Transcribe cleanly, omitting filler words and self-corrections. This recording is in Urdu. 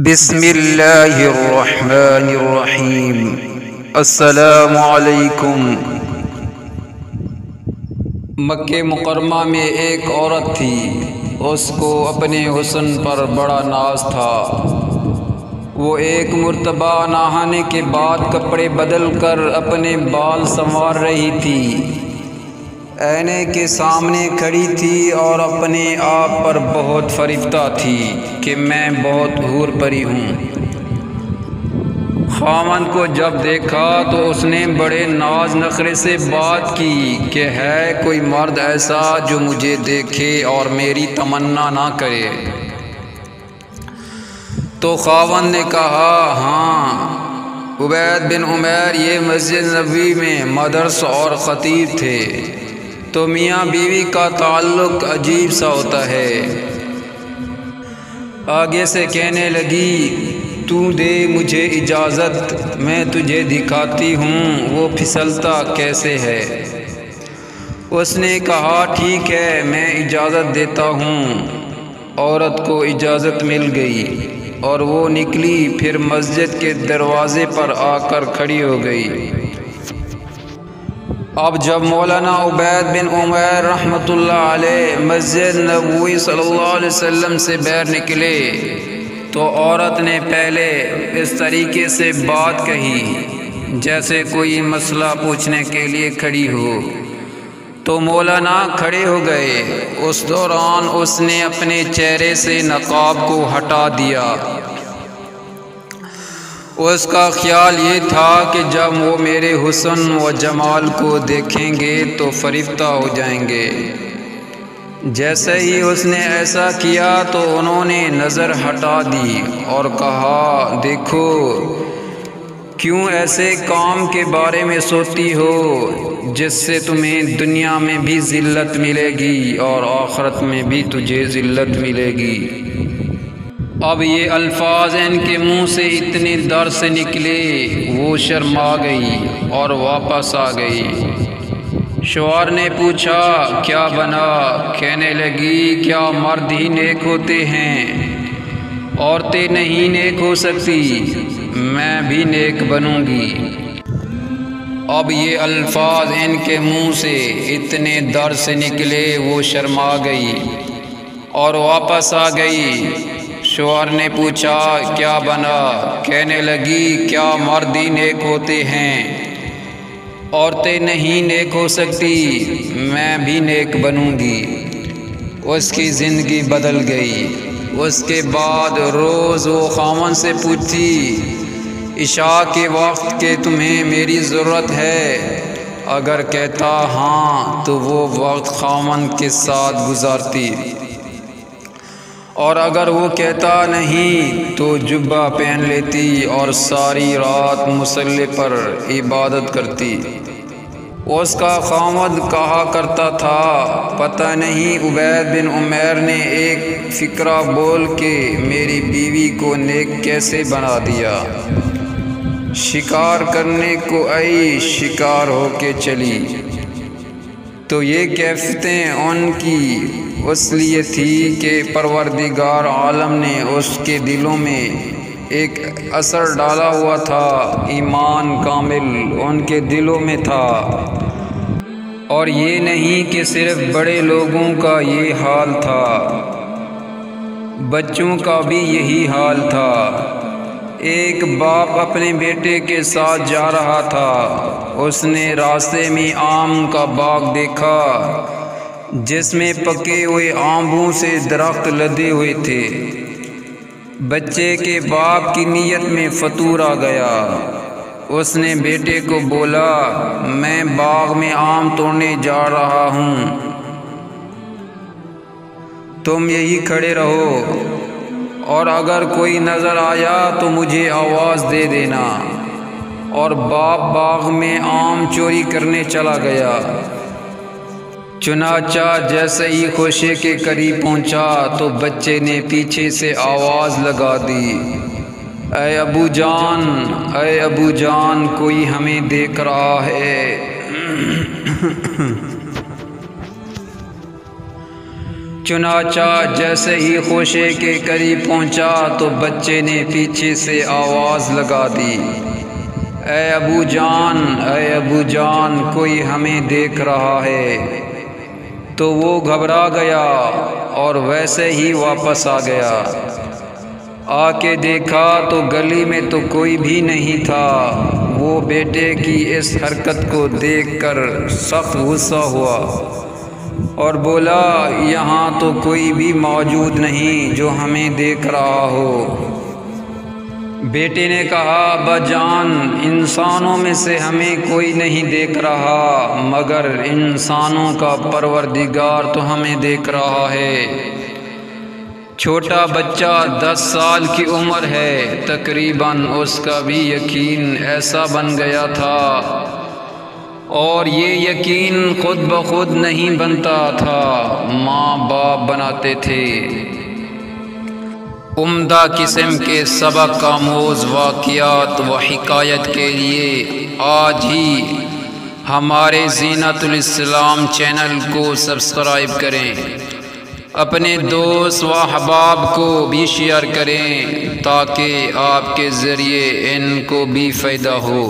بسم اللہ الرحمن الرحیم۔ السلام علیکم۔ مکہ مکرمہ میں ایک عورت تھی، اس کو اپنے حسن پر بڑا ناز تھا۔ وہ ایک مرتبہ نہانے کے بعد کپڑے بدل کر اپنے بال سنوار رہی تھی، آئینے کے سامنے کھڑی تھی اور اپنے آپ پر بہت فریفتہ تھی کہ میں بہت حور پری ہوں۔ خاوند کو جب دیکھا تو اس نے بڑے ناز نخرے سے بات کی کہ ہے کوئی مرد ایسا جو مجھے دیکھے اور میری تمنا نہ کرے؟ تو خاوند نے کہا، ہاں، عبید بن عمیر یہ مسجد نبوی میں مدرس اور خطیب تھے، تو میاں بیوی کا تعلق عجیب سا ہوتا ہے۔ آگے سے کہنے لگی، تو دے مجھے اجازت، میں تجھے دکھاتی ہوں وہ پھسلتا کیسے ہے۔ اس نے کہا، ٹھیک ہے، میں اجازت دیتا ہوں۔ عورت کو اجازت مل گئی اور وہ نکلی، پھر مسجد کے دروازے پر آ کر کھڑی ہو گئی۔ اب جب مولانا عبید بن عمیر رحمۃ اللہ علیہ مسجد نبوی صلی اللہ علیہ وسلم سے باہر نکلے تو عورت نے پہلے اس طریقے سے بات کہی جیسے کوئی مسئلہ پوچھنے کے لیے کھڑی ہو، تو مولانا کھڑے ہو گئے۔ اس دوران اس نے اپنے چہرے سے نقاب کو ہٹا دیا۔ اس کا خیال یہ تھا کہ جب وہ میرے حسن و جمال کو دیکھیں گے تو فریفتہ ہو جائیں گے۔ جیسے ہی اس نے ایسا کیا تو انہوں نے نظر ہٹا دی اور کہا، دیکھو، کیوں ایسے کام کے بارے میں سوچتی ہو جس سے تمہیں دنیا میں بھی ذلت ملے گی اور آخرت میں بھی تجھے ذلت ملے گی۔ اب یہ الفاظ ان کے منہ سے اتنے در سے نکلے، وہ شرما گئی اور واپس آ گئی۔ شوہر نے پوچھا، کیا بنا؟ کہنے لگی، کیا مرد ہی نیک ہوتے ہیں؟ عورتیں نہیں نیک ہو سکتی، میں بھی نیک بنوں گی۔ اب یہ الفاظ ان کے منہ سے اتنے در سے نکلے، وہ شرما گئی اور واپس آ گئی۔ شوہر نے پوچھا، کیا بنا؟ کہنے لگی، کیا مرد ہی نیک ہوتے ہیں؟ عورتیں نہیں نیک ہو سکتی، میں بھی نیک بنوں گی۔ اس کی زندگی بدل گئی۔ اس کے بعد روز وہ خاوند سے پوچھتی، عشاء کے وقت کہ تمہیں میری ضرورت ہے؟ اگر کہتا ہاں تو وہ وقت خاوند کے ساتھ گزارتی، اور اگر وہ کہتا نہیں تو جبہ پہن لیتی اور ساری رات مصلی پر عبادت کرتی۔ اس کا خاوند کہا کرتا تھا، پتہ نہیں عبید بن عمیر نے ایک فقرہ بول کے میری بیوی کو نیک کیسے بنا دیا۔ شکار کرنے کو آئی، شکار ہو کے چلی۔ تو یہ کیفیتیں ان کی اس لیے تھی کہ پروردگار عالم نے اس کے دلوں میں ایک اثر ڈالا ہوا تھا، ایمان کامل ان کے دلوں میں تھا۔ اور یہ نہیں کہ صرف بڑے لوگوں کا یہ حال تھا، بچوں کا بھی یہی حال تھا۔ ایک باپ اپنے بیٹے کے ساتھ جا رہا تھا، اس نے راستے میں آم کا باغ دیکھا جس میں پکے ہوئے آموں سے درخت لدے ہوئے تھے۔ بچے کے باپ کی نیت میں فطور آ گیا۔ اس نے بیٹے کو بولا، میں باغ میں آم توڑنے جا رہا ہوں، تم یہی کھڑے رہو، اور اگر کوئی نظر آیا تو مجھے آواز دے دینا۔ اور باپ باغ میں آم چوری کرنے چلا گیا۔ چنانچہ جیسے ہی خوشے کے قریب پہنچا تو بچے نے پیچھے سے آواز لگا دی، اے ابو جان، اے ابو جان، کوئی ہمیں دیکھ رہا ہے۔ چنانچہ جیسے ہی خوشے کے قریب پہنچا تو بچے نے پیچھے سے آواز لگا دی، اے ابو جان، اے ابو جان، کوئی ہمیں دیکھ رہا ہے۔ تو وہ گھبرا گیا اور ویسے ہی واپس آ گیا۔ آ کے دیکھا تو گلی میں تو کوئی بھی نہیں تھا۔ وہ بیٹے کی اس حرکت کو دیکھ کر سخت غصہ ہوا اور بولا، یہاں تو کوئی بھی موجود نہیں جو ہمیں دیکھ رہا ہو۔ بیٹے نے کہا، ابا جان، انسانوں میں سے ہمیں کوئی نہیں دیکھ رہا، مگر انسانوں کا پروردگار تو ہمیں دیکھ رہا ہے۔ چھوٹا بچہ 10 سال کی عمر ہے، تقریباً اس کا بھی یقین ایسا بن گیا تھا، اور یہ یقین خود بخود نہیں بنتا تھا، ماں باپ بناتے تھے۔ عمدہ قسم کے سبق آموز واقعات و حکایت کے لیے آج ہی ہمارے زینت الاسلام چینل کو سبسکرائب کریں، اپنے دوست و احباب کو بھی شیئر کریں تاکہ آپ کے ذریعے ان کو بھی فائدہ ہو۔